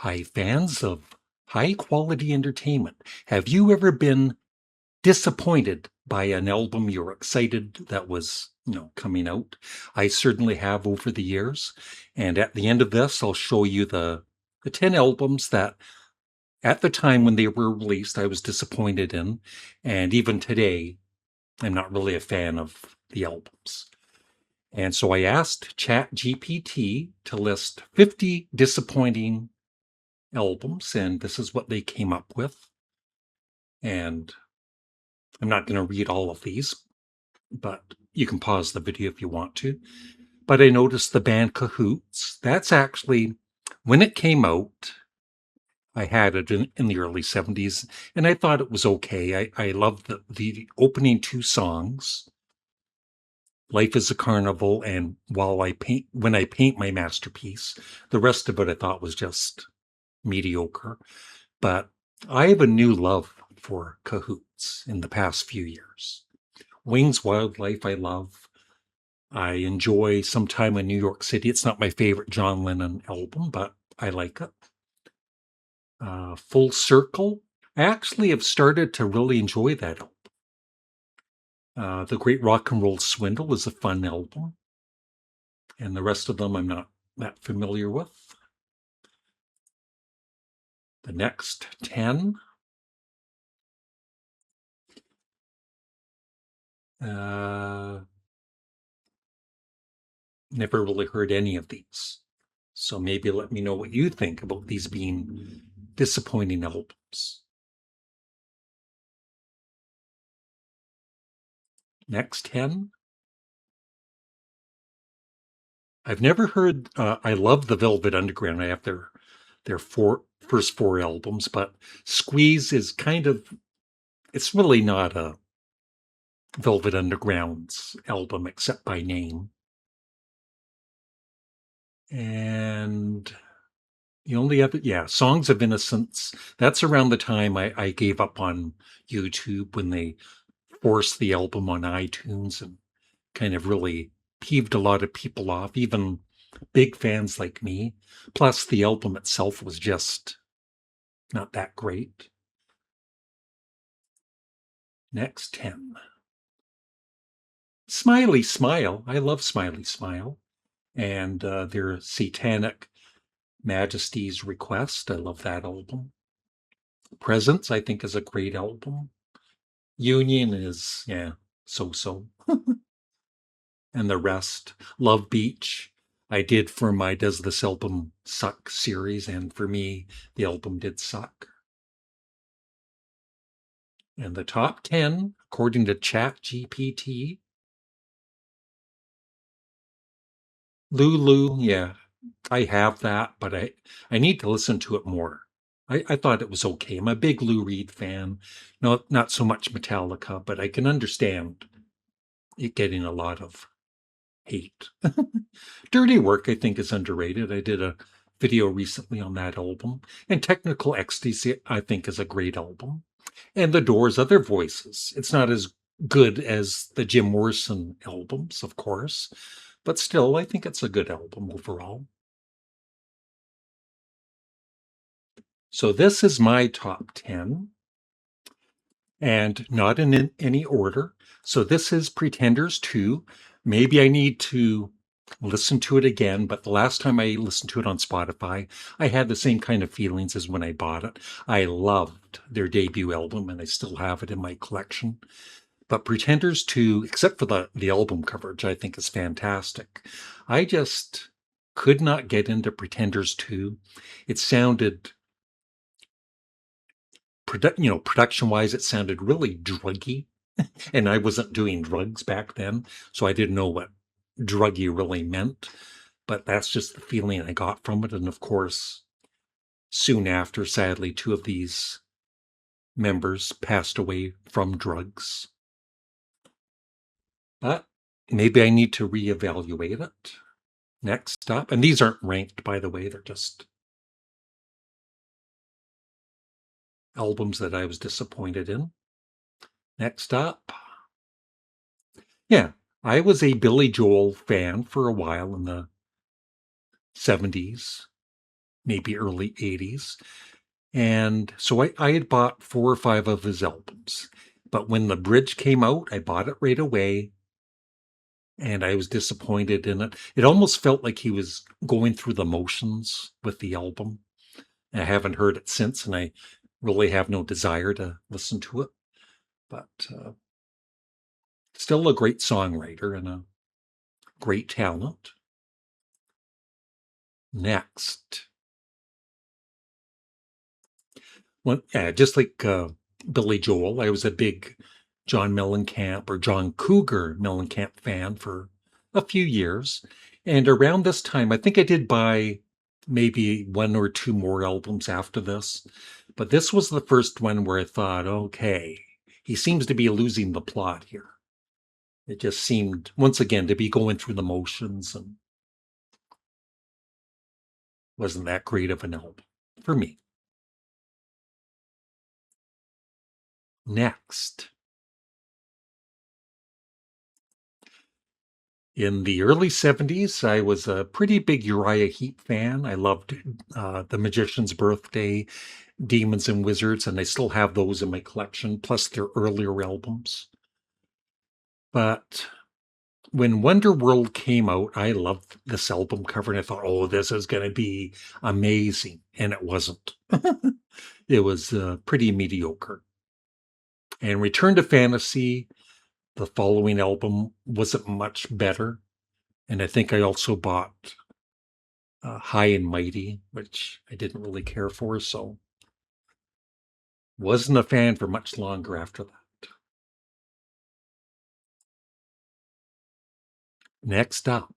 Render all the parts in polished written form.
Hi, fans of high quality entertainment. Have you ever been disappointed by an album you're excited that was, coming out? I certainly have over the years. And at the end of this, I'll show you the 10 albums that at the time when they were released, I was disappointed in. And even today, I'm not really a fan of the albums. And so I asked ChatGPT to list 50 disappointing albums, and this is what they came up with. And I'm not going to read all of these, but you can pause the video if you want to. But I noticed the band Cahoots. That's actually, when it came out, I had it in the early 70s, and I thought it was okay. I loved the opening two songs, Life is a Carnival, and When I Paint My Masterpiece. The rest of it I thought was just mediocre. But I have a new love for Cahoots in the past few years. Wings Wildlife, I love. I enjoy Some Time in New York City. It's not my favorite John Lennon album, but I like it. Full Circle. I actually have started to really enjoy that album. The Great Rock and Roll Swindle is a fun album. And the rest of them I'm not that familiar with. The next 10. Never really heard any of these. So maybe let me know what you think about these being disappointing albums. Next 10. I've never heard, I love the Velvet Underground. I have their first four albums, but Squeeze is kind of, it's really not a Velvet Underground's album except by name. And the only other, Songs of Innocence. That's around the time I gave up on YouTube when they forced the album on iTunes and kind of really peeved a lot of people off, even big fans like me. Plus, the album itself was just not that great. Next 10. Smiley Smile. I love Smiley Smile. And their Satanic Majesty's Request. I love that album. Presence, I think, is a great album. Union is, so-so. And the rest. Love Beach. I did for my Does This Album Suck series, and for me, the album did suck. And the top 10, according to ChatGPT, Lulu, I have that, but I need to listen to it more. I thought it was okay. I'm a big Lou Reed fan. Not so much Metallica, but I can understand it getting a lot of hate. Dirty Work, I think, is underrated. I did a video recently on that album. And Technical Ecstasy, I think, is a great album. And The Doors' Other Voices. It's not as good as the Jim Morrison albums, of course, but still, I think it's a good album overall. So this is my top 10, and not in any order. So this is Pretenders 2. Maybe I need to listen to it again, but the last time I listened to it on Spotify, I had the same kind of feelings as when I bought it. I loved their debut album, and I still have it in my collection. But Pretenders 2, except for the album coverage, I think is fantastic. I just could not get into Pretenders 2. It sounded production-wise, it sounded really druggy, and I wasn't doing drugs back then, so I didn't know what druggy really meant, but that's just the feeling I got from it. And of course, soon after, sadly, two of these members passed away from drugs. But maybe I need to reevaluate it. Next up, and these aren't ranked, by the way, they're just albums that I was disappointed in. Next up, I was a Billy Joel fan for a while in the 70s. maybe early 80s. And so I had bought 4 or 5 of his albums. But when The Bridge came out, I bought it right away, and I was disappointed in it. It almost felt like he was going through the motions with the album. I haven't heard it since, and I really have no desire to listen to it. But still a great songwriter and a great talent. Next. Well, yeah, just like Billy Joel, I was a big John Mellencamp or John Cougar Mellencamp fan for a few years. And around this time, I think I did buy maybe 1 or 2 more albums after this. But this was the first one where I thought, okay, he seems to be losing the plot here. It just seemed, once again, to be going through the motions and wasn't that great of an album for me. Next. In the early 70s, I was a pretty big Uriah Heep fan. I loved The Magician's Birthday, Demons and Wizards, and I still have those in my collection, plus their earlier albums. But when Wonderworld came out, I loved this album cover, and I thought, oh, this is going to be amazing. And it wasn't. It was pretty mediocre. And Return to Fantasy, the following album, wasn't much better. And I think I also bought High and Mighty, which I didn't really care for, so wasn't a fan for much longer after that. Next up,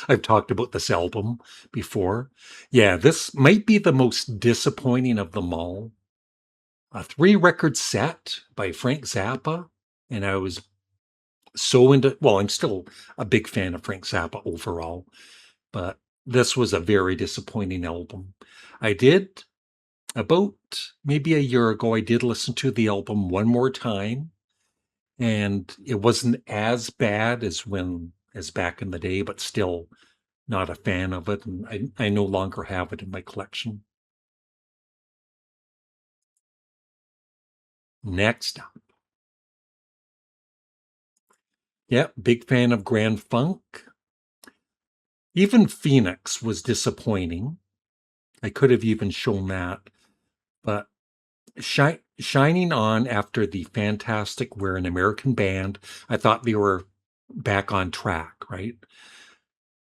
I've talked about this album before. Yeah, this might be the most disappointing of them all. A 3-record set by Frank Zappa, and I was so into, well, I'm still a big fan of Frank Zappa overall, but this was a very disappointing album. I did, about maybe a year ago, I did listen to the album one more time, and it wasn't as bad as back in the day, but still not a fan of it, and I no longer have it in my collection. Next up. Yeah, big fan of Grand Funk. Even Phoenix was disappointing. I could have even shown that, but Shining On, after the fantastic We're an American Band, I thought they were back on track, right?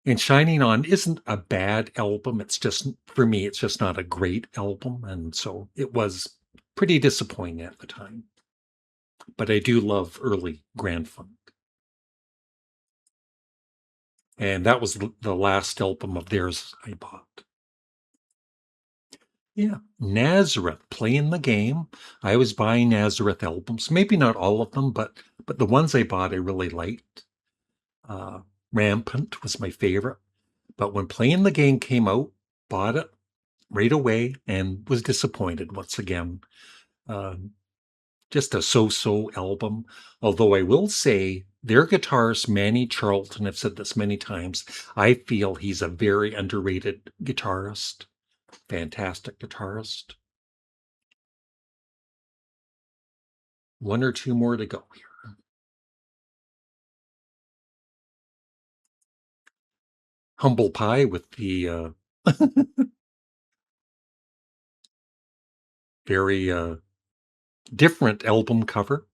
And Shining On isn't a bad album. It's just, for me, it's just not a great album. And so it was pretty disappointing at the time. But I do love early Grand Funk. And that was the last album of theirs I bought. Yeah. Nazareth, Playing the Game. I was buying Nazareth albums. Maybe not all of them, but the ones I bought I really liked. Rampant was my favorite. But when Playing the Game came out, bought it right away and was disappointed once again. Just a so-so album. Although I will say their guitarist, Manny Charlton, I've said this many times, I feel he's a very underrated guitarist. Fantastic guitarist. 1 or 2 more to go here. Humble Pie with the very different album cover.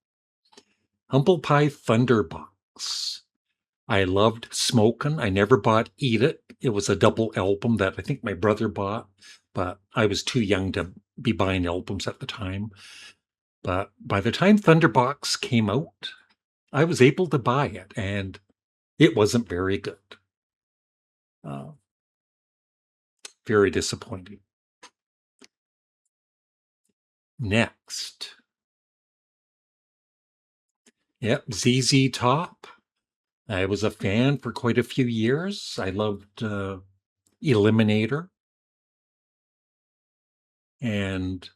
Humble Pie Thunderbox. I loved Smokin'. I never bought Eat It. It was a double album that I think my brother bought, but I was too young to be buying albums at the time. But by the time Thunderbox came out, I was able to buy it, and it wasn't very good. Very disappointing. Next. Yep, ZZ Top. I was a fan for quite a few years. I loved Eliminator and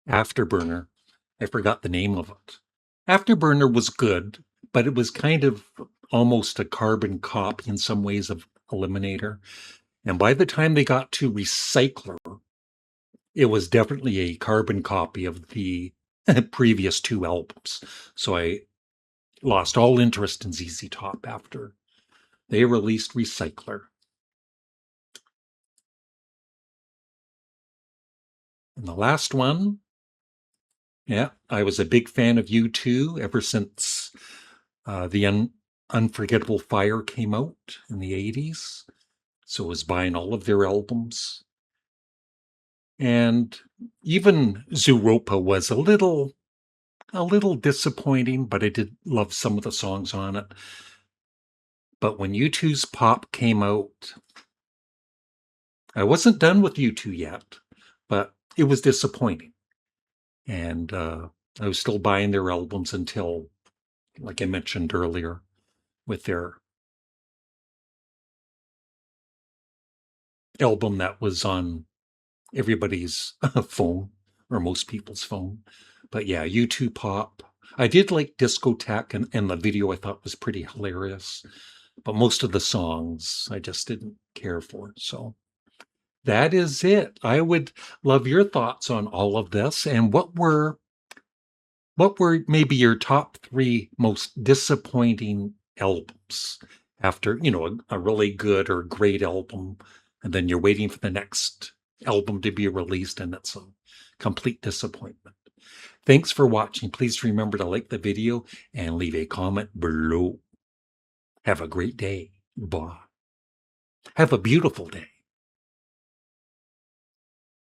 Afterburner. I forgot the name of it. Afterburner was good, but it was kind of almost a carbon copy in some ways of Eliminator. And by the time they got to Recycler, it was definitely a carbon copy of the previous two albums. So I lost all interest in ZZ Top after they released Recycler. And the last one, yeah, I was a big fan of U2 ever since the Unforgettable Fire came out in the 80s. So I was buying all of their albums. And even Zooropa was a little disappointing, but I did love some of the songs on it. But when U2's Pop came out, I wasn't done with U2 yet, but it was disappointing. And I was still buying their albums until, like I mentioned earlier, with their album that was on everybody's phone, or most people's phone. But yeah, U2 Pop. I did like Discotheque, and the video I thought was pretty hilarious. But most of the songs I just didn't care for. So that is it. I would love your thoughts on all of this, and what were maybe your top 3 most disappointing albums after, a really good or great album, and then you're waiting for the next album to be released and it's a complete disappointment. Thanks for watching. Please remember to like the video and leave a comment below. Have a great day. Bye. Have a beautiful day.